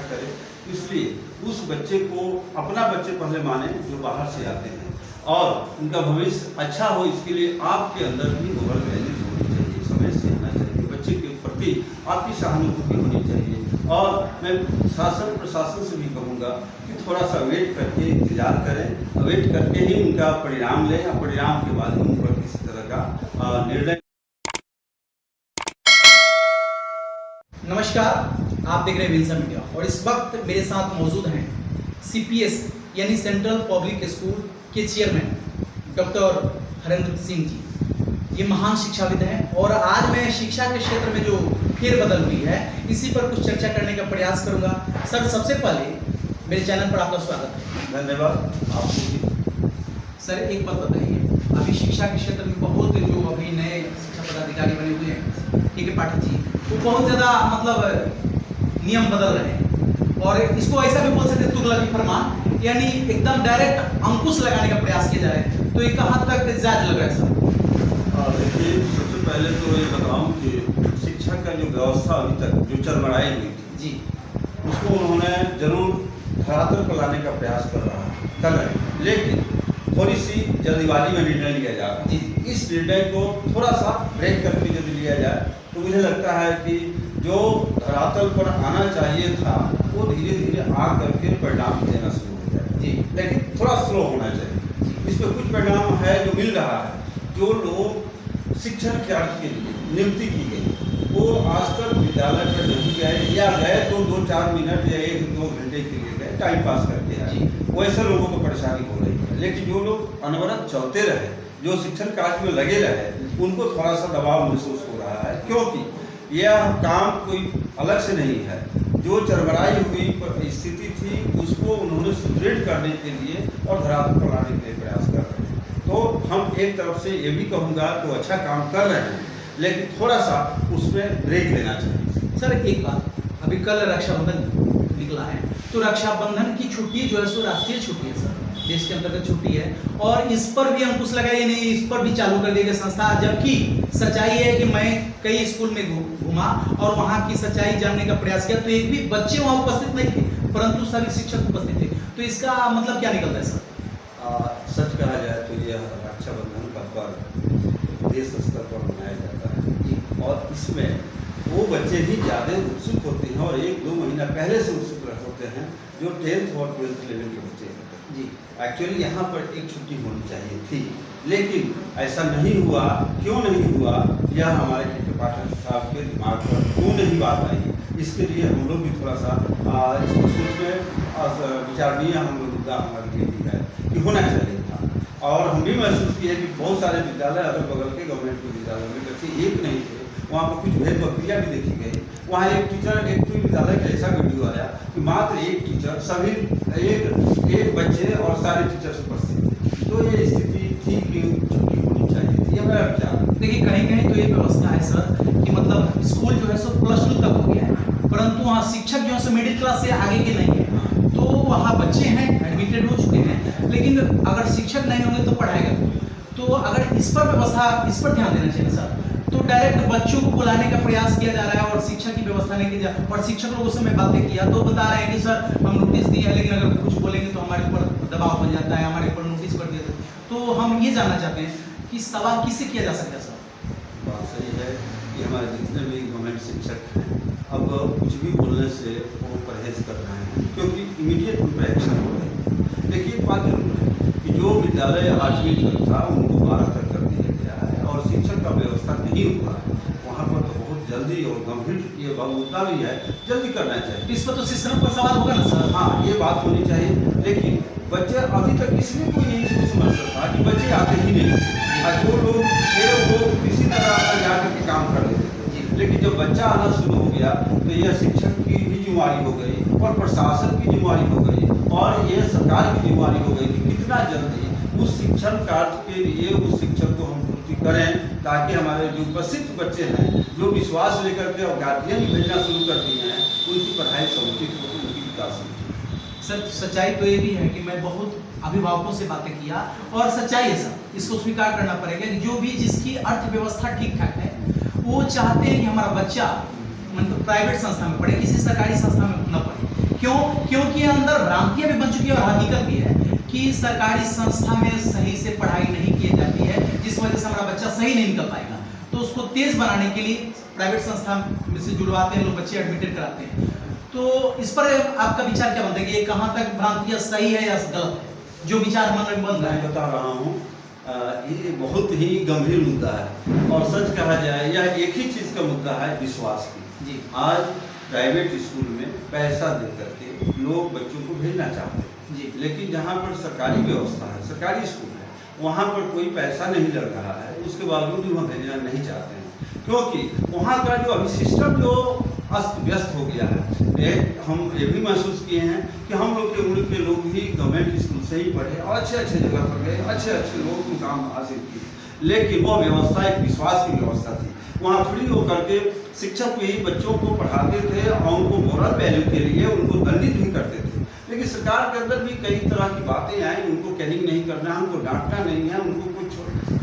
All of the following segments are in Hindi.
करे। इसलिए उस बच्चे को अपना बच्चे पहले माने जो बाहर से आते हैं, और उनका भविष्य अच्छा हो, इसके लिए आपके अंदर भी ओवर वैल्यूज होनी चाहिए, समय से आना चाहिए, बच्चे के प्रति आपकी सहानुभूति होनी चाहिए। और मैं शासन प्रशासन से भी कहूँगा कि थोड़ा सा वेट करके इंतजार करें, वेट करके ही उनका परिणाम लें, और परिणाम के बाद ही उन पर किसी तरह का निर्णय। नमस्कार, आप देख रहे हैं विल्सन मीडिया और इस वक्त मेरे साथ मौजूद हैं CPS यानी सेंट्रल पब्लिक स्कूल के चेयरमैन डॉक्टर हरेंद्र सिंह जी। ये महान शिक्षाविद हैं और आज मैं शिक्षा के क्षेत्र में जो फेरबदल हुई है इसी पर कुछ चर्चा करने का प्रयास करूंगा। सर, सबसे पहले मेरे चैनल पर आपका स्वागत है। धन्यवाद आपको भी। सर, एक बात बताइए, अभी शिक्षा के क्षेत्र में बहुत जो अभी नए शिक्षा पदाधिकारी बने हुए हैं, ठीक है पाठक जी, वो बहुत ज़्यादा मतलब नियम बदल रहे हैं और इसको ऐसा भी बोल सकते हैं तुगलकी फरमान, यानी एकदम डायरेक्ट अंकुश लगाने का प्रयास किया जा रहा है। तो ये कहाँ तक जायज लग रहा है सर? देखिए, सबसे पहले तो ये बताऊं कि शिक्षा का जो व्यवस्था अभी तक जो चरमराई हुई थी जी, उसको उन्होंने जरूर धरातल पर लाने का प्रयास कर रहे हैं, लेकिन थोड़ी सी जल्दीबाजी में निर्णय लिया जा रहा है। इस निर्णय को थोड़ा सा ब्रेक करके यदि लिया जाए तो मुझे लगता है कि जो धरातल पर आना चाहिए था वो धीरे धीरे आ करके परिणाम देना शुरू हो जाए जी, लेकिन थोड़ा स्लो होना चाहिए। इसमें कुछ परिणाम है जो मिल रहा है। जो लोग शिक्षण के अर्थ के लिए नियुक्ति की गई वो आज तक विद्यालय पर नहीं गए, या गए तो 2-4 मिनट या 1-2 घंटे के लिए गए, टाइम पास करके आए, वैसे लोगों को परेशानी हो रही है। लेकिन जो लोग अनवरत चलते रहे, जो शिक्षण कार्य में लगे रहे, उनको थोड़ा सा दबाव महसूस हो रहा है, क्योंकि यह काम कोई अलग से नहीं है। जो चरमराई हुई स्थिति थी उसको उन्होंने सुदृढ़ करने के लिए और धरातल पर लाने के लिए प्रयास कर रहे हैं। तो हम एक तरफ से ये भी कहूँगा कि अच्छा काम कर रहे हैं, लेकिन थोड़ा सा उसमें ब्रेक लेना चाहिए। सर एक बात, अभी कल रक्षाबंधन निकला है, तो रक्षाबंधन की छुट्टी जो है सो राष्ट्रीय छुट्टी है सर, देश के अंतर्गत छुट्टी है, और इस पर भी अंकुश लगाइए नहीं, इस पर भी चालू कर दी गई संस्था। जबकि सच्चाई है कि मैं कई स्कूल में घूमा और वहाँ की सच्चाई जानने का प्रयास किया, तो एक भी बच्चे वहाँ उपस्थित नहीं थे, परंतु सभी शिक्षक उपस्थित थे। तो इसका मतलब क्या निकलता है सर? सच कहा जाए तो यह रक्षाबंधन का पर्व देश स्तर पर मनाया जाता है, और इसमें वो बच्चे ही ज़्यादा उत्सुक होते हैं और 1-2 महीना पहले से उत्सुक होते हैं जो 10th और 12th लेवल के बच्चे होते हैं जी। एक्चुअली यहाँ पर एक छुट्टी होनी चाहिए थी, लेकिन ऐसा नहीं हुआ। क्यों नहीं हुआ, यह हमारे के पाठक साहब के दिमाग पर क्यों नहीं बात आई, इसके लिए हम लोग भी थोड़ा सा इसको सोचने विचारणीय हम लोग मुद्दा हमारे लिए भी है कि होना चाहिए था। और हम भी महसूस किए कि बहुत सारे विद्यालय अगल बगल के गवर्नमेंट के विद्यालयों में बच्चे एक नहीं थे, वहाँ पर कुछ भेद प्रक्रिया भी देखी गई। वहाँ एक टीचर, एक कोई विद्यालय का ऐसा वीडियो आया कि मात्र एक टीचर सभी एक बच्चे और सारे टीचर्स उपस्थित थे। तो ये स्थिति थी कि छुट्टी होनी चाहिए थी, ये मेरा विचार। देखिए, कहीं कहीं तो ये व्यवस्था है सर कि मतलब स्कूल जो है सो +2 तक हो गया है, परंतु वहाँ शिक्षक जो है सो मिडिल क्लास से आगे के नहीं है। तो वहाँ बच्चे हैं, एडमिटेड हो चुके हैं, लेकिन अगर शिक्षक नहीं होंगे तो पढ़ाएगा कौन? तो अगर इस पर व्यवस्था, इस पर ध्यान देना चाहिए सर। तो डायरेक्ट बच्चों को बुलाने का प्रयास किया जा रहा है और शिक्षा की व्यवस्था नहीं की जा रही। और शिक्षक लोगों से मैं बातें किया तो बता रहे हैं कि सर हम नोटिस दिए हैं, लेकिन अगर कुछ बोलेंगे तो हमारे ऊपर दबाव बन जाता है, हमारे ऊपर नोटिस कर दिया जाता है। तो हम ये जानना चाहते हैं कि सवाल किससे किया जा सकता है सर? बात सही है कि हमारे जितने भी गवर्नमेंट शिक्षक हैं अब कुछ भी बोलने से वो परहेज कर रहे हैं, क्योंकि इमीडिएट उन पर एक्शन हो रहे हैं। देखिए, बात जरूर है कि जो विद्यालय 8वीं तक था उनको 12 तक कर दिया गया है और शिक्षक का व्यवस्था नहीं हुआ है, वहाँ पर तो बहुत जल्दी और गंभीर ये मुद्दा भी है, जल्दी करना चाहिए। इस पर तो सिस्टम पर सवाल होगा ना सर? हाँ, ये बात होनी चाहिए, लेकिन बच्चे अभी तक इसलिए कोई नहीं समझ सकता कि बच्चे आते ही नहीं थे। जो लोग थे वो किसी तरह जाकर के काम कर लेते थे, लेकिन जब बच्चा आना शुरू हो गया तो यह शिक्षक की भी जिम्मेवारी हो गई और प्रशासन की जिम्मेवारी हो गई और ये सरकार की जिम्मेवारी हो गई कि कितना जल्दी उस शिक्षण कार्य के लिए उस शिक्षक को हम पूर्ति करें, ताकि हमारे जो उपस्थित बच्चे हैं, जो विश्वास लेकर के और गार्जियन भेजना शुरू कर दिए हैं, उनकी पढ़ाई समुचित हो, उनकी विकास हो। सर, सच्चाई तो ये भी है कि मैं बहुत अभिभावकों से बातें किया और सच्चाई है सर, इसको स्वीकार करना पड़ेगा कि जो भी जिसकी अर्थव्यवस्था ठीक ठाक है वो चाहते हैं कि हमारा बच्चा मतलब प्राइवेट संस्था में पढ़े, किसी सरकारी संस्था में न पढ़े। क्यों? अंदर भ्रांतियां भी बन चुकी है और हकीकत भी है कि सरकारी संस्था में सही से पढ़ाई नहीं की जाती है, जिस वजह से हमारा बच्चा सही नहीं निकल पाएगा। तो उसको तेज बनाने के लिए प्राइवेट संस्था में से जुड़वाते हैं लोग, बच्चे एडमिटेड कराते हैं। तो इस पर आपका विचार क्या बनता है कि ये कहाँ तक भ्रांतियां सही है या गलत है, जो विचार मन में बन रहा मैं है? बता रहा हूँ, ये बहुत ही गंभीर मुद्दा है और सच कहा जाए यह एक ही चीज़ का मुद्दा है, विश्वास की। जी। आज प्राइवेट स्कूल में पैसा दे करके लोग बच्चों को भेजना चाहते हैं जी। लेकिन जहाँ पर सरकारी व्यवस्था है, सरकारी स्कूल है, वहाँ पर कोई पैसा नहीं लग रहा है, उसके बावजूद भी वहाँ भेजना नहीं चाहते हैं क्योंकि वहाँ का जो अभी सिस्टम जो अस्त व्यस्त हो गया है। हम ये भी महसूस किए हैं कि हम लोग के उम्र के लोग भी गवर्नमेंट स्कूल से ही पढ़े और अच्छे अच्छे जगह पर गए, अच्छे अच्छे लोग मुकाम हासिल किए, लेकिन वो व्यवस्था एक विश्वास की व्यवस्था थी। वहाँ फ्री होकर के शिक्षक भी बच्चों को पढ़ाते थे और उनको मोरल वैल्यू के लिए उनको दंडित भी करते थे। लेकिन सरकार के अंदर भी कई तरह की बातें आई, उनको कैनिंग नहीं करना है, उनको डांटना नहीं है, उनको कुछ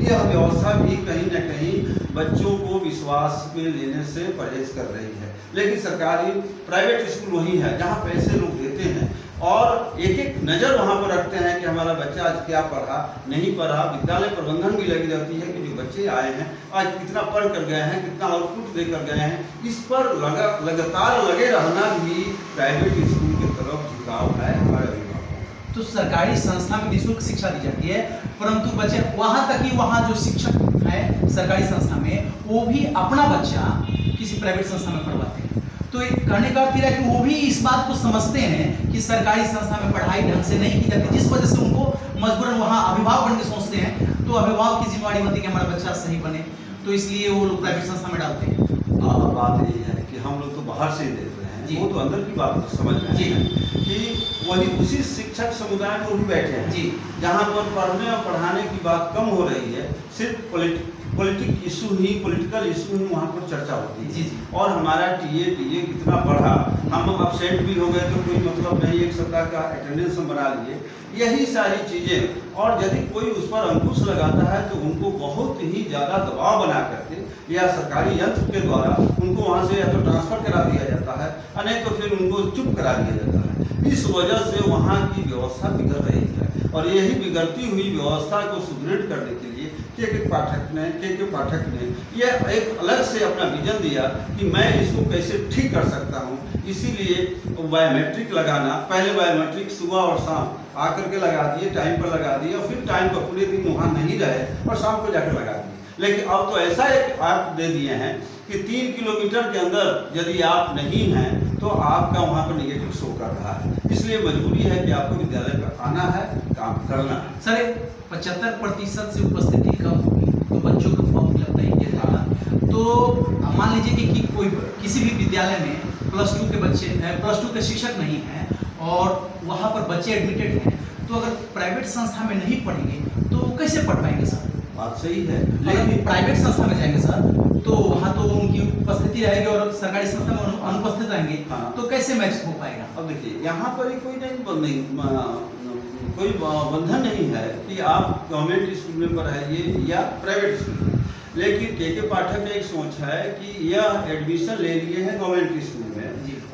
यह व्यवस्था भी कहीं न कहीं बच्चों को विश्वास में लेने से परहेज कर रही है। लेकिन सरकारी प्राइवेट स्कूल वही है जहाँ पैसे लोग देते हैं और एक एक नज़र वहाँ पर रखते हैं कि हमारा बच्चा आज क्या पढ़ा नहीं पढ़ा। विद्यालय प्रबंधन भी लगी रहती है कि जो बच्चे आए हैं आज कितना पढ़ कर गए हैं, कितना आउटपुट दे कर गए हैं, इस पर लगातार लगे रहना भी प्राइवेट स्कूल की तरफ झुकाव है हमारे अभिभावकों। तो सरकारी संस्था में निःशुल्क शिक्षा दी जाती है, परंतु बच्चे वहाँ तक कि वहाँ जो शिक्षक है सरकारी संस्था में वो भी अपना बच्चा किसी प्राइवेट संस्था में पढ़वाते हैं। तो कहने का अर्थ है कि वो भी इस बात को समझते हैं कि सरकारी संस्था में पढ़ाई ढंग से नहीं की जाती, जिस वजह से उनको मजबूरन वहाँ अभिभावक बन के सोचते हैं। तो अभिभावक की जिम्मेवारी बनती है कि हमारा बच्चा सही बने, तो इसलिए वो लोग प्राइवेट संस्था में डालते हैं। बात यही है कि हम लोग तो बाहर से ही देख रहे हैं, वो तो अंदर की बात तो समझ रहे हैं कि वही उसी शिक्षक समुदाय में वो भी बैठे हैं जी, जहाँ पर पढ़ने और पढ़ाने की बात कम हो रही है, सिर्फ पॉलिटिकल इशू ही वहाँ पर चर्चा होती है। जी। और हमारा टीए कितना बढ़ा, हम अपसेंट भी हो गए तो कोई मतलब नहीं, एक सप्ताह का अटेंडेंस हम बना लिए, यही सारी चीज़ें। और यदि कोई उस पर अंकुश लगाता है तो उनको बहुत ही ज़्यादा दबाव बना करके या सरकारी यंत्र के द्वारा उनको वहाँ से या तो ट्रांसफ़र करा दिया जाता है और नहीं तो फिर उनको चुप करा दिया जाता है। इस वजह से वहाँ की व्यवस्था बिगड़ रही है और यही बिगड़ती हुई व्यवस्था को सुदृढ़ करने के लिए के पाठक ने यह एक अलग से अपना विजन दिया कि मैं इसको कैसे ठीक कर सकता हूँ। इसीलिए बायोमेट्रिक लगाना, पहले बायोमेट्रिक सुबह और शाम आकर के लगा दिए, टाइम पर लगा दिए और फिर टाइम पर पूरे दिन वहाँ नहीं रहे और शाम को जाकर लगा दिए। लेकिन अब तो ऐसा एक ऐप दे दिए हैं कि 3 किलोमीटर के अंदर यदि आप नहीं हैं तो आपका वहाँ पर नेगेटिव शो कर रहा है। इसलिए मजबूरी है कि आपको विद्यालय पर आना है, काम करना है। सर 75% से उपस्थिति कम होगी तो बच्चों को फॉर्म फिलअप नहीं किया जाएगा। तो मान लीजिए कि कोई किसी भी विद्यालय में +2 के बच्चे, +2 के शिक्षक नहीं हैं और वहाँ पर बच्चे एडमिटेड हैं, तो अगर प्राइवेट संस्था में नहीं पढ़ेंगे तो कैसे पढ़ पाएंगे सर? बात सही है, लेकिन प्राइवेट संस्था में जाएंगे सर तो वहाँ तो उनकी उपस्थिति रहेगी और सरकारी संस्था में अनुपस्थित रहेंगे। हाँ। तो कैसे मैच हो पाएगा? अब देखिए यहाँ पर ही कोई बंधन नहीं है कि आप गवर्नमेंट स्कूल में पढ़ाइए या प्राइवेट स्कूल में, लेकिन के पाठक ने एक सोच है कि यह एडमिशन ले लिए हैं गवर्नमेंट स्कूल में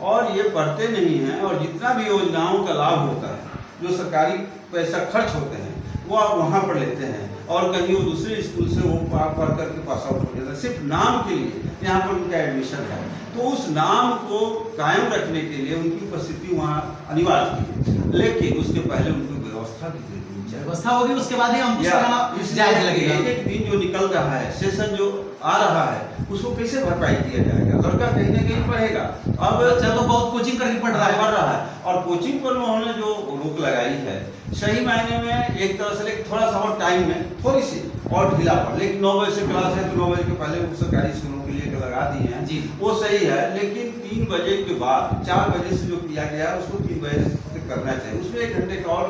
और ये पढ़ते नहीं हैं और जितना भी योजनाओं का लाभ होता है, जो सरकारी पैसा खर्च होते हैं वो आप वहाँ पर लेते हैं और कहीं वो दूसरे स्कूल से वो पढ़ करके पास आउट हो जाता है। सिर्फ नाम के लिए यहाँ पर उनका एडमिशन है, तो उस नाम को कायम रखने के लिए उनकी उपस्थिति वहाँ अनिवार्य थी, लेकिन उसके पहले उनकी व्यवस्था की व्यवस्था होगी, उसके बाद ही हम जायज लगेगा। एक दिन जो निकल रहा है, सेशन जो आ रहा है, उसको कैसे भरपाई किया जाएगा? लड़का कहीं ना कहीं पढ़ेगा। अब बच्चा तो बहुत कोचिंग करके पढ़ रहा है और कोचिंग पर उन्होंने जो रोक लगाई है, सही मायने में एक तरह से थोड़ा सा और टाइम में थोड़ी सी और ढीला पड़, लेकिन 9 बजे से क्लास है तो 9 बजे के पहले सरकारी स्कूलों के लिए लगा दिए हैं जी, वो सही है। लेकिन 3 बजे के बाद 4 बजे से जो किया गया है उसको 3 बजे से करना चाहिए, उसमें 1 घंटे का और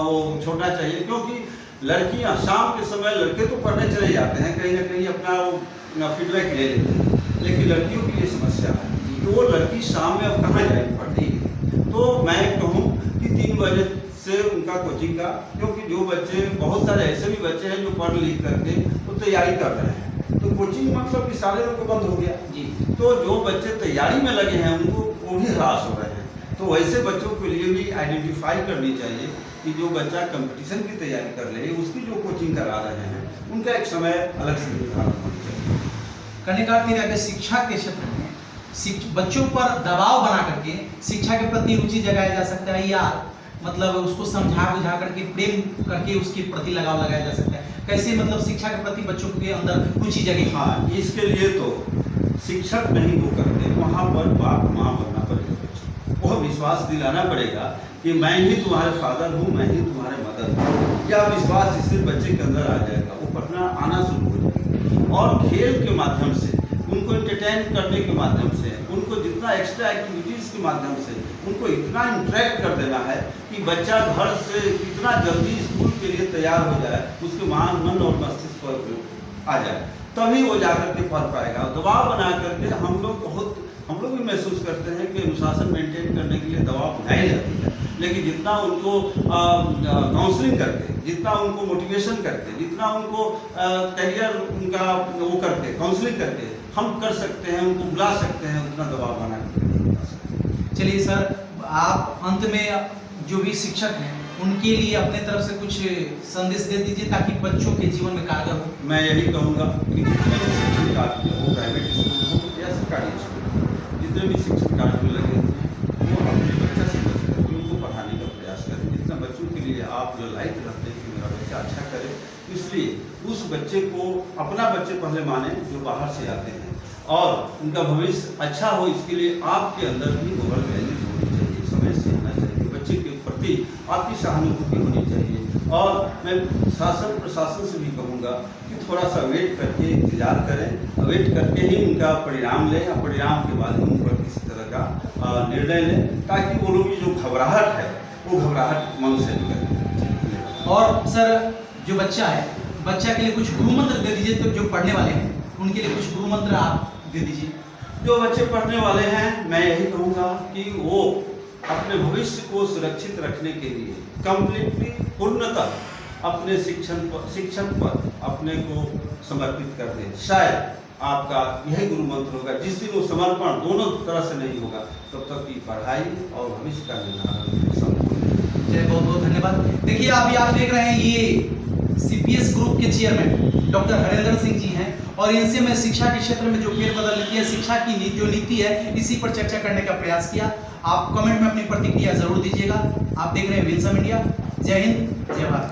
वो छोड़ना चाहिए, क्योंकि लड़कियां शाम के समय, लड़के तो पढ़ने चले जाते हैं, कहीं ना कहीं अपना वो फीडबैक ले लेते हैं, लेकिन लड़कियों की ये समस्या है कि वो लड़की शाम में अब कहाँ जाएगी पढ़ने। तो मैं कहूँ कि 3 बजे से उनका कोचिंग का, क्योंकि जो बच्चे, बहुत सारे ऐसे भी बच्चे हैं जो पढ़ लिख करके तो तैयारी कर रहे हैं, तो कोचिंग मतलब कि सारे लोग को बंद हो गया जी। तो जो बच्चे तैयारी में लगे हैं उनको वो भी हरास हो रहे हैं, तो तो वैसे बच्चों के लिए भी आइडेंटिफाई करनी चाहिए कि जो बच्चा कंपटीशन की तैयारी कर ले, उसकी जो कोचिंग करा रहे हैं, उनका एक समय अलग से निर्धारण होना चाहिए। करने का फिर अगर शिक्षा के क्षेत्र में बच्चों पर दबाव बना करके शिक्षा के प्रति रुचि जगाया जा सकता है, या मतलब उसको समझा बुझा करके प्रेम करके उसके प्रति लगाव लगाया जा सकता है? कैसे मतलब शिक्षा के प्रति बच्चों के अंदर रुचि जगे? हाँ, इसके लिए तो शिक्षक नहीं वो करते, वहाँ पर बाप माँ बनना पड़ेगा बच्चों को। वह विश्वास दिलाना पड़ेगा कि मैं ही तुम्हारे फादर हूँ, मैं ही तुम्हारे मदर हूँ। यह विश्वास जिससे बच्चे के अंदर आ जाएगा, वो पढ़ना आना शुरू हो जाएगा। और खेल के माध्यम से, उनको एंटरटेन करने के माध्यम से, उनको जितना एक्स्ट्रा एक्टिविटीज़ के माध्यम से उनको इतना इंटरेक्ट कर देना है कि बच्चा घर से कितना जल्दी स्कूल के लिए तैयार हो जाए, उसके मन और मस्तिष्क पर आ जाए, तभी वो जाकर के पढ़ पाएगा। दबाव बना करके हम लोग भी महसूस करते हैं कि अनुशासन मेंटेन करने के लिए दबाव बनाई जाती है, लेकिन जितना उनको काउंसलिंग करके, जितना उनको मोटिवेशन करके, जितना उनको करियर उनका वो करके, काउंसलिंग करके हम कर सकते हैं, उनको बुला सकते हैं, उतना दबाव बना करके। चलिए सर, आप अंत में जो भी शिक्षक हैं उनके लिए अपने तरफ से कुछ संदेश दे दीजिए ताकि बच्चों के जीवन में कारगर हो। मैं यही कहूँगा कि जितने भी शिक्षण कार्य हो, प्राइवेट स्कूल हो या सरकारी स्कूल, जितने भी शिक्षण कार्य में लगे वो अपने बच्चा से उनको पढ़ाने का प्रयास करें। जितना बच्चों के लिए आप जो लाइट रखते हैं कि मेरा बच्चा अच्छा करे, इसलिए उस बच्चे को अपना बच्चे पहले माने जो बाहर से आते हैं, और उनका भविष्य अच्छा हो, इसके लिए आपके अंदर भी ओवर वैल्यूज होनी चाहिए, समय से होना चाहिए, बच्चे के प्रति आपकी सहानुभूति होनी चाहिए। और मैं शासन प्रशासन से भी कहूँगा कि थोड़ा सा वेट करके इंतजार करें, वेट करके ही उनका परिणाम लें, और परिणाम के बाद ही उन पर किसी तरह का निर्णय लें, ताकि वो लोग की जो घबराहट है वो घबराहट मन से निकले। और सर, जो बच्चा है, बच्चा के लिए कुछ गुरु मंत्र दे दीजिए, तो जो पढ़ने वाले हैं उनके लिए कुछ गुरु मंत्र आप दे दीजिए। जो बच्चे पढ़ने वाले हैं, मैं यही कहूँगा कि वो अपने भविष्य को सुरक्षित रखने के लिए कंप्लीटली पूर्णतः अपने शिक्षण पर अपने को समर्पित कर दें। शायद आपका यही गुरु मंत्र होगा। जिस दिन वो समर्पण दोनों तरह से नहीं होगा, तब तक की पढ़ाई और भविष्य का निर्धारण संभव। चलिए, बहुत बहुत धन्यवाद। देखिए, अभी आप देख रहे हैं ये CPS ग्रुप के चेयरमैन डॉक्टर हरेंद्र सिंह जी हैं, और इनसे मैं शिक्षा के क्षेत्र में जो फेरबदल की है, शिक्षा की जो नीति है, इसी पर चर्चा करने का प्रयास किया। आप कमेंट में अपनी प्रतिक्रिया जरूर दीजिएगा। आप देख रहे हैं विल्सम इंडिया। जय हिंद, जय भारत।